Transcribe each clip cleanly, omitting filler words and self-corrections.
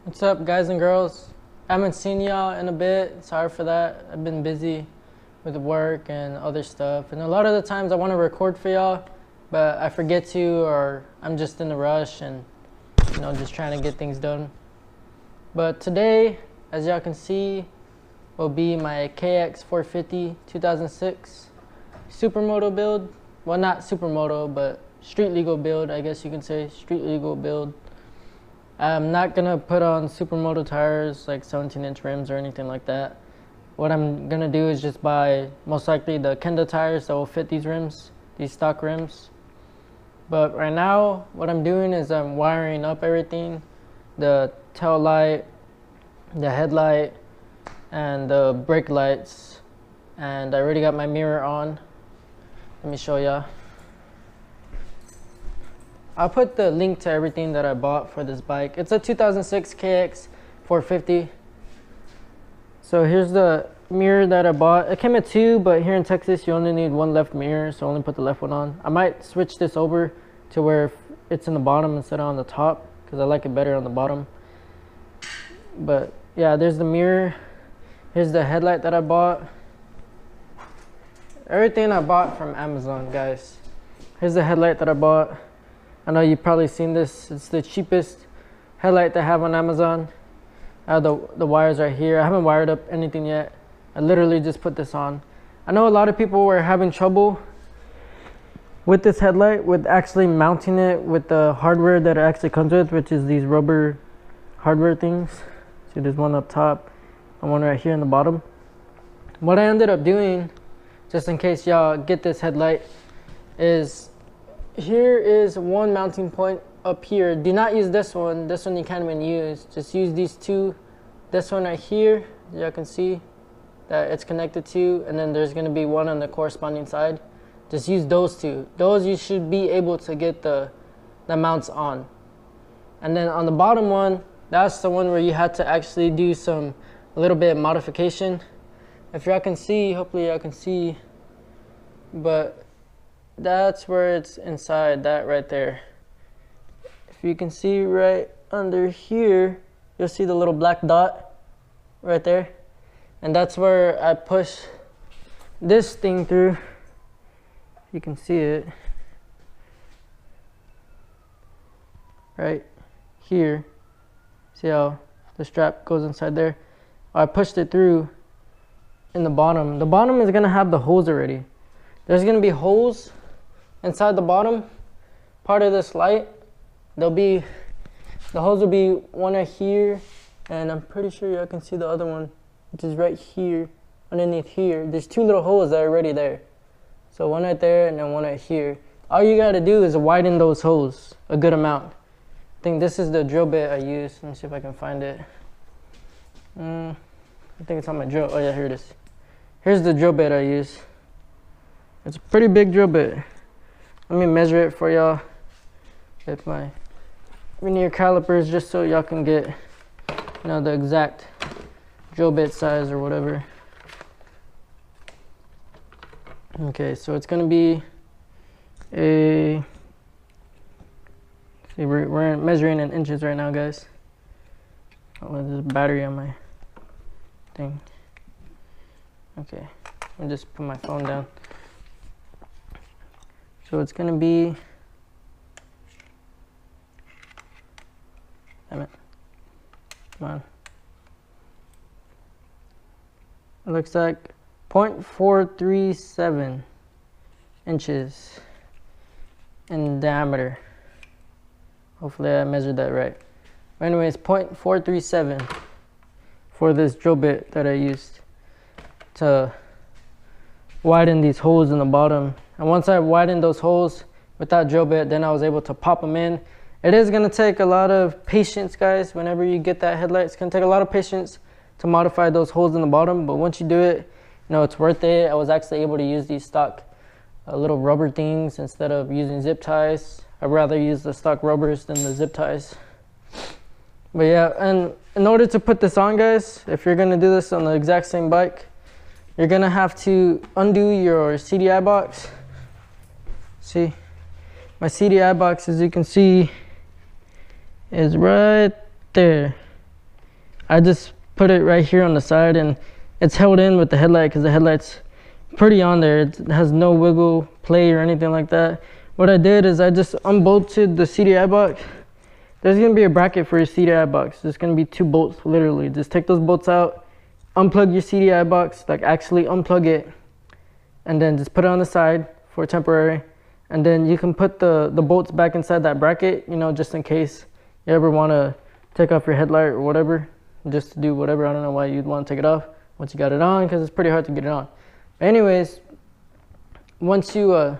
What's up, guys and girls? I haven't seen y'all in a bit. Sorry for that. I've been busy with work and other stuff, and a lot of the times I want to record for y'all, but I forget to, or I'm just in a rush and just trying to get things done. But today, as y'all can see, will be my KX450 2006 supermoto build. Well, not supermoto, but street legal build, I guess you can say. Street legal build. I'm not gonna put on supermoto tires like 17-inch rims or anything like that. What I'm gonna do is just buy most likely the Kenda tires that will fit these rims, these stock rims. But right now, what I'm doing is I'm wiring up everything, the tail light, the headlight, and the brake lights. And I already got my mirror on. Let me show ya. I'll put the link to everything that I bought for this bike. It's a 2006 KX450. So here's the mirror that I bought. It came with two, but here in Texas you only need one left mirror, so only put the left one on. I might switch this over to where it's in the bottom instead of on the top, because I like it better on the bottom. But yeah, there's the mirror. Here's the headlight that I bought. Everything I bought from Amazon, guys. Here's the headlight that I bought. I know you've probably seen this. It's the cheapest headlight they have on Amazon. I have the wires right here. I haven't wired up anything yet. I literally just put this on. I know a lot of people were having trouble with this headlight, with actually mounting it with the hardware that it actually comes with, which is these rubber hardware things. See, there's one up top and one right here in the bottom. What I ended up doing, just in case y'all get this headlight, is here is one mounting point up here. Do not use this one. This one you can't even use. Just use these two. This one right here, y'all can see that it's connected to, and then there's going to be one on the corresponding side. Just use those two. Those you should be able to get the mounts on. And then on the bottom one, that's the one where you had to actually do a little bit of modification. If y'all can see, hopefully y'all can see, but that's where it's inside, that right there. If you can see right under here, you'll see the little black dot right there. And that's where I push this thing through. You can see it right here. See how the strap goes inside there? I pushed it through in the bottom. The bottom is gonna have the hose already. There's gonna be holes inside the bottom part of this light. The hose will be one right here, and I'm pretty sure y'all can see the other one, which is right here, underneath here. There's two little holes that are already there. So one right there and then one right here. All you gotta do is widen those holes a good amount. I think this is the drill bit I use. Let me see if I can find it. I think it's on my drill. Oh yeah, here it is. Here's the drill bit I use. It's a pretty big drill bit. Let me measure it for y'all with my vernier calipers, just so y'all can get the exact drill bit size or whatever. Okay, so it's gonna be we're measuring in inches right now, guys. Oh, there's a battery on my thing. Okay, I'll just put my phone down. So it's gonna be, damn it, come on. It looks like 0.437 inches in diameter. Hopefully I measured that right. But anyways, 0.437 for this drill bit that I used to widen these holes in the bottom. And once I widened those holes with that drill bit, then I was able to pop them in. It is gonna take a lot of patience, guys. Whenever you get that headlight, it's gonna take a lot of patience to modify those holes in the bottom. But once you do it, it's worth it. I was actually able to use these stock little rubber things instead of using zip ties. I'd rather use the stock rubbers than the zip ties. But yeah, and in order to put this on, guys, if you're gonna do this on the exact same bike, you're gonna have to undo your CDI box. See, my CDI box, as you can see, is right there. I just put it right here on the side, and it's held in with the headlight because the headlight's pretty on there. It has no wiggle play or anything like that. What I did is I just unbolted the CDI box. There's gonna be a bracket for your CDI box. There's gonna be 2 bolts, literally. Just take those bolts out, unplug your CDI box, like actually unplug it, and then just put it on the side for temporary. And then you can put the bolts back inside that bracket, you know, just in case you ever wanna take off your headlight or whatever, just to do whatever. I don't know why you'd wanna take it off once you got it on, because it's pretty hard to get it on. But anyways, once you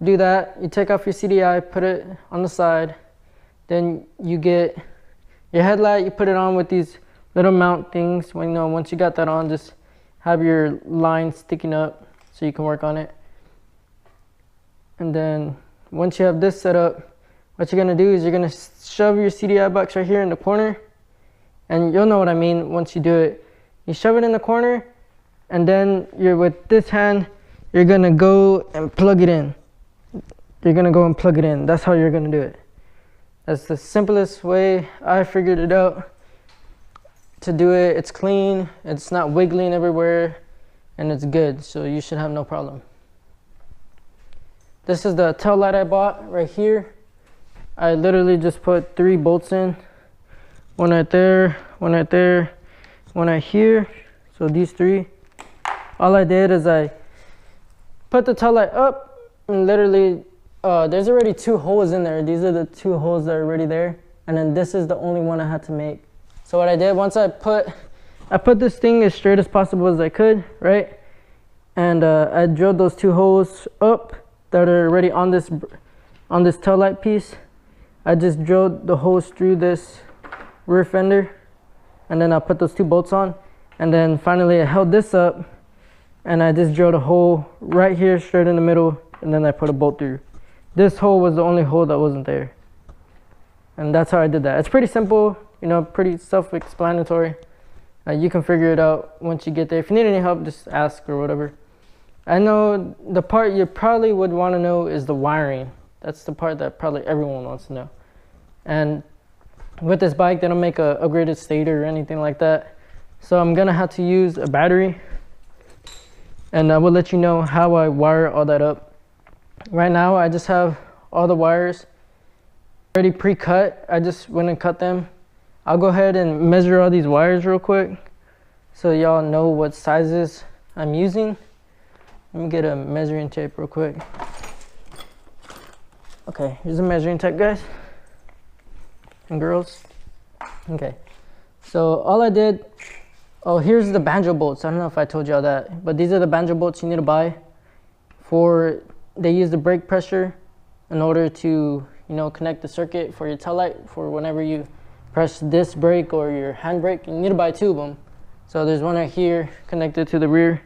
do that, you take off your CDI, put it on the side, then you get your headlight, you put it on with these little mount things. When, you know, once you got that on, just have your line sticking up so you can work on it. And then once you have this set up, what you're gonna do is you're gonna shove your CDI box right here in the corner, and you'll know what I mean once you do it. You shove it in the corner, and then you're with this hand, you're gonna go and plug it in. You're gonna go and plug it in. That's how you're gonna do it. That's the simplest way I figured it out to do it. It's clean, it's not wiggling everywhere, and it's good, so you should have no problem. This is the tail light I bought right here. I literally just put 3 bolts in. One right there, one right there, one right here. So these 3. All I did is I put the tail light up, and literally there's already 2 holes in there. These are the 2 holes that are already there, and then this is the only one I had to make. So what I did, once I put this thing as straight as possible as I could, right? And I drilled those 2 holes up that are already on this tail light piece. I just drilled the holes through this rear fender, and then I put those 2 bolts on, and then finally I held this up, and I just drilled a hole right here straight in the middle, and then I put a bolt through. This hole was the only hole that wasn't there, and that's how I did that. It's pretty simple, you know, pretty self-explanatory. You can figure it out once you get there. If you need any help, just ask or whatever. I know the part you probably would want to know is the wiring. That's the part that probably everyone wants to know. And with this bike, they don't make a upgraded stator or anything like that, so I'm gonna have to use a battery, and I will let you know how I wire all that up. Right now I just have all the wires already pre-cut. I just went and cut them. I'll go ahead and measure all these wires real quick so y'all know what sizes I'm using. Let me get a measuring tape real quick. Okay, here's a measuring tape, guys and girls. Okay, so all I did, oh, here's the Banjo Bolts. I don't know if I told y'all that, but these are the Banjo Bolts you need to buy. They use the brake pressure in order to, you know, connect the circuit for your tail light for whenever you press this brake or your handbrake. You need to buy 2 of them. So there's one right here connected to the rear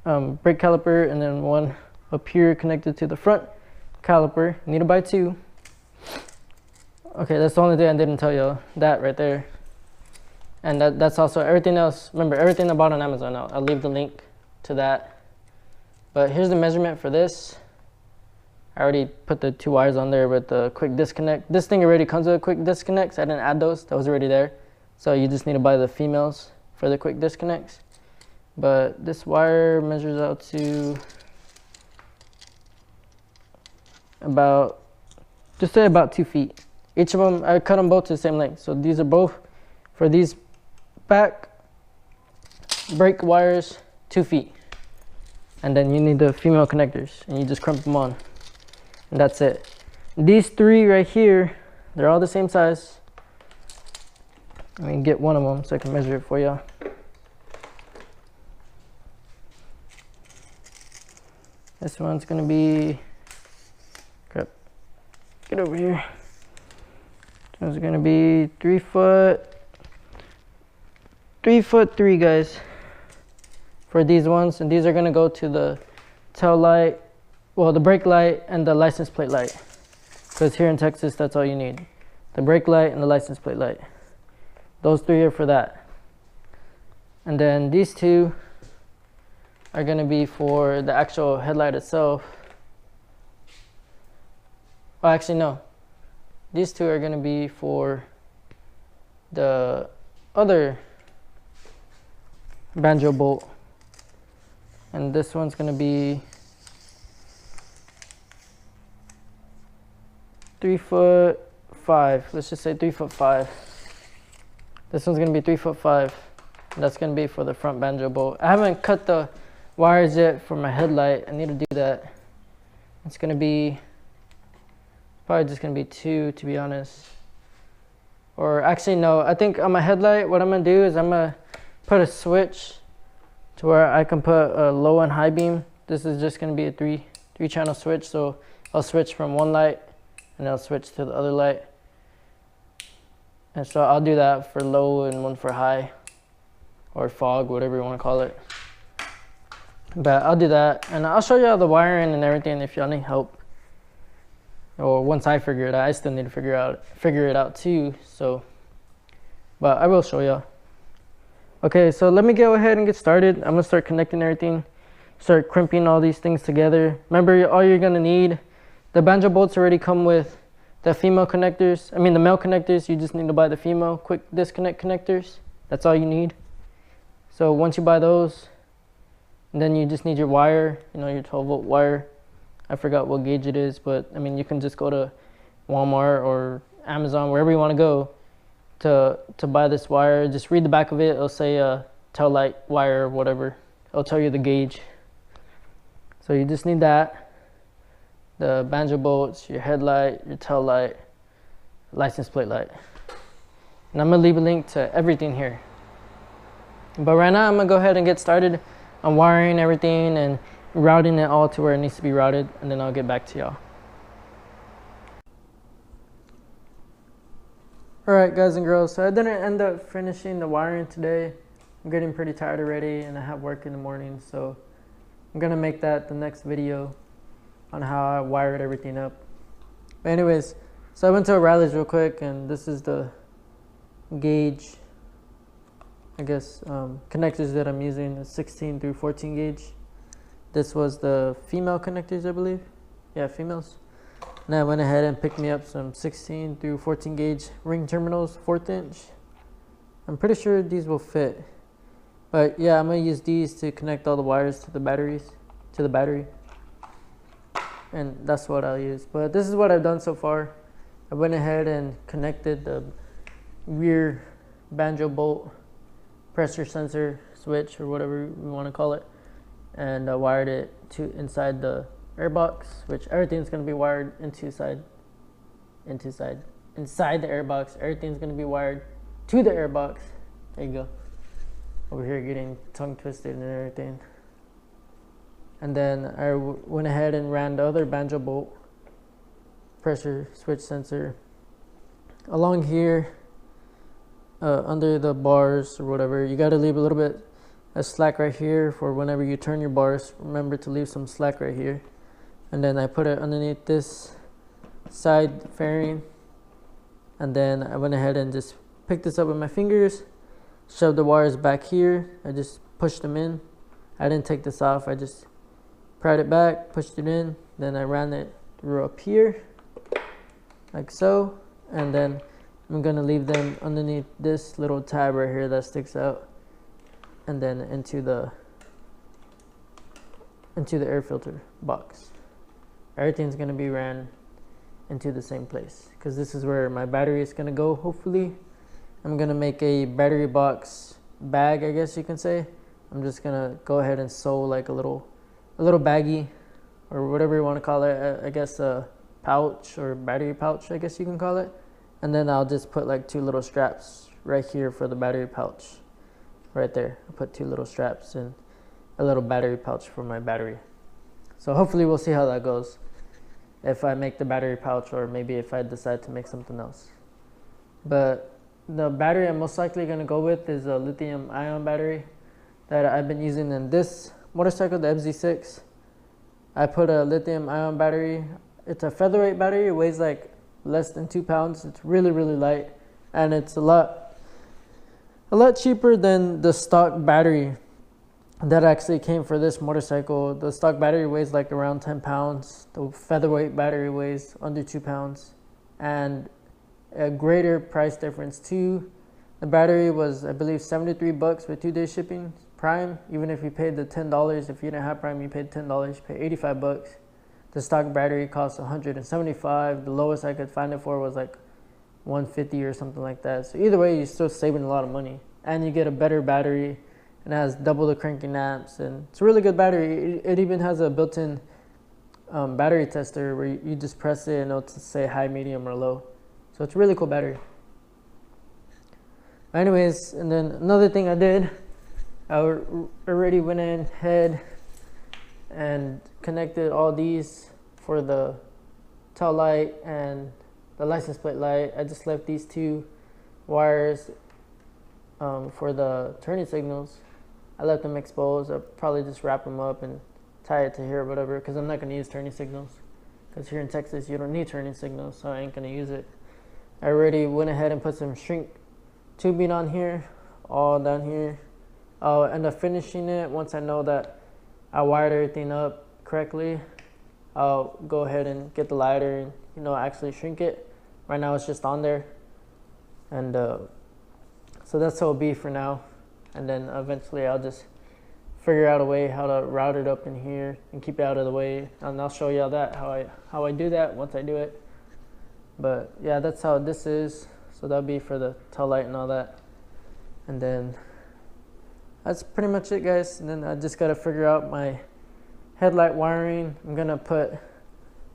brake caliper, and then one up here connected to the front caliper. You need to buy 2. Okay, that's the only thing I didn't tell y'all, that right there. And that's also everything else. Remember, everything I bought on Amazon. I'll leave the link to that. But here's the measurement for this. I already put the 2 wires on there with the quick disconnect. This thing already comes with a quick disconnect, so I didn't add those. That was already there. So you just need to buy the females for the quick disconnects. But this wire measures out to about, just say about 2 feet. Each of them, I cut them both to the same length. So these are both, for these back brake wires, 2 feet. And then you need the female connectors, and you just crimp them on, and that's it. These 3 right here, they're all the same size. Let me get one of them so I can measure it for y'all. This one's gonna be, crap, get over here. This one's gonna be 3 foot 3, guys, for these ones. And these are gonna go to the tail light, well, the brake light and the license plate light, because here in Texas that's all you need, the brake light and the license plate light. Those 3 are for that. And then these 2 are gonna be for the actual headlight itself. Oh, actually no, these 2 are gonna be for the other banjo bolt, and this one's gonna be 3'5". Let's just say 3'5". This one's gonna be 3'5". And that's gonna be for the front banjo bolt. I haven't cut the wires yet for my headlight. I need to do that. It's gonna be probably just gonna be 2, to be honest. Or actually no, I think on my headlight what I'm gonna do is I'm gonna put a switch to where I can put a low and high beam. This is just gonna be a three channel switch, so I'll switch from one light and I'll switch to the other light. And so I'll do that for low and one for high, or fog, whatever you want to call it. But I'll do that, and I'll show y'all the wiring and everything if y'all need help. Or once I figure it out, I still need to figure it out too. So, but I will show y'all. Okay, so let me go ahead and get started. I'm gonna start connecting everything, start crimping all these things together. Remember, all you're gonna need, the banjo bolts already come with the female connectors. I mean the male connectors. You just need to buy the female quick disconnect connectors. That's all you need. So once you buy those, then you just need your wire, you know, your 12-volt wire. I forgot what gauge it is, but I mean, you can just go to Walmart or Amazon, wherever you want to go to buy this wire. Just read the back of it. It'll say Taillight wire or whatever. It'll tell you the gauge. So you just need that, the banjo bolts, your headlight, your tail light, license plate light. And I'm gonna leave a link to everything here. But right now I'm gonna go ahead and get started on wiring everything and routing it all to where it needs to be routed, and then I'll get back to y'all. Alright guys and girls, so I didn't end up finishing the wiring today. I'm getting pretty tired already and I have work in the morning, so I'm gonna make that the next video on how I wired everything up. But anyways, so I went to O'Reilly's real quick, and this is the gauge, I guess, connectors that I'm using, the 16 through 14 gauge. This was the female connectors, I believe. Yeah, females. And I went ahead and picked me up some 16 through 14 gauge ring terminals, 1/4 inch. I'm pretty sure these will fit. But yeah, I'm gonna use these to connect all the wires to the battery. And that's what I'll use. But this is what I've done so far. I went ahead and connected the rear banjo bolt pressure sensor switch, or whatever we want to call it, and wired it to inside the air box, which everything's going to be wired inside the air box. Everything's going to be wired to the air box. There you go. Over here getting tongue twisted and everything. And then I went ahead and ran the other banjo bolt pressure switch sensor along here, under the bars or whatever. You got to leave a little bit of slack right here for whenever you turn your bars. Remember to leave some slack right here. And then I put it underneath this side fairing, and then I went ahead and just picked this up with my fingers, shoved the wires back here. I just pushed them in. I didn't take this off. I just pried it back, pushed it in, then I ran it through up here like so, and then I'm gonna leave them underneath this little tab right here that sticks out, and then into the air filter box. Everything's gonna be ran into the same place, because this is where my battery is gonna go. Hopefully I'm gonna make a battery box bag, I guess you can say. I'm just gonna go ahead and sew like a little baggie, or whatever you want to call it. I guess a pouch, or battery pouch, I guess you can call it. And then I'll just put like 2 little straps right here for the battery pouch. Right there, I put 2 little straps and a little battery pouch for my battery. So hopefully we'll see how that goes, if I make the battery pouch, or maybe if I decide to make something else. But the battery I'm most likely going to go with is a lithium ion battery that I've been using in this motorcycle, the MZ6. I put a lithium ion battery. It's a featherweight battery. It weighs like less than 2 pounds. It's really, really light, and it's a lot cheaper than the stock battery that actually came for this motorcycle. The stock battery weighs like around 10 pounds. The featherweight battery weighs under 2 pounds, and a greater price difference too. The battery was, I believe, 73 bucks with 2-day shipping. Prime, even if you paid the $10, if you didn't have Prime, you paid $10, you pay 85 bucks. The stock battery costs 175. The lowest I could find it for was like 150 or something like that. So either way, you're still saving a lot of money, and you get a better battery, and it has double the cranking amps, and it's a really good battery. It even has a built-in battery tester where you just press it and it'll say high, medium, or low. So it's a really cool battery. Anyways, and then another thing I did, I already went ahead and connected all these for the tail light and the license plate light. I just left these two wires for the turning signals. I left them exposed. I'll probably just wrap them up and tie it to here or whatever, because I'm not going to use turning signals, because here in Texas you don't need turning signals, so I ain't going to use it. I already went ahead and put some shrink tubing on here, all down here. I'll end up finishing it once I know that I wired everything up correctly. I'll go ahead and get the lighter and, you know, actually shrink it. Right now it's just on there, and so that's how it'll be for now. And then eventually I'll just figure out a way how to route it up in here and keep it out of the way, and I'll show y'all that how I do that once I do it. But yeah, that's how this is. So that'll be for the tail light and all that. And then that's pretty much it, guys. And then I just gotta figure out my headlight wiring. I'm gonna put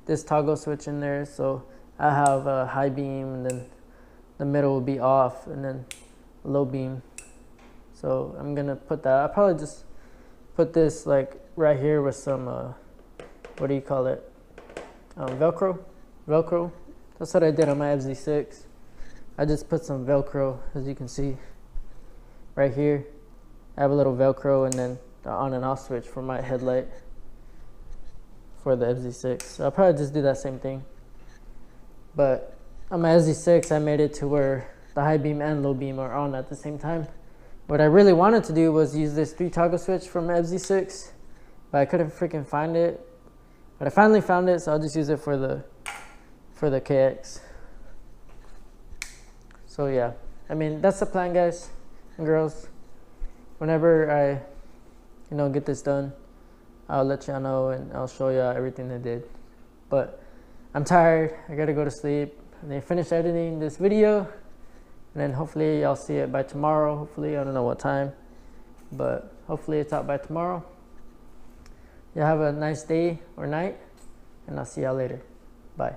this toggle switch in there, so I have a high beam, and then the middle will be off, and then low beam. So I'm gonna put that. I'll probably just put this like right here with some what do you call it, velcro. That's what I did on my FZ6. I just put some velcro, as you can see right here. I have a little velcro, and then the on and off switch for my headlight for the FZ6. So I'll probably just do that same thing, but on my FZ6 I made it to where the high beam and low beam are on at the same time. What I really wanted to do was use this 3 toggle switch from FZ6, but I couldn't freaking find it. But I finally found it, so I'll just use it for the KX. So yeah, I mean, that's the plan, guys and girls. Whenever I, you know, get this done, I'll let y'all know, and I'll show y'all everything I did. But I'm tired, I gotta go to sleep, and then finish editing this video, and then hopefully y'all see it by tomorrow. Hopefully, I don't know what time, but hopefully it's out by tomorrow. Y'all have a nice day or night, and I'll see y'all later. Bye.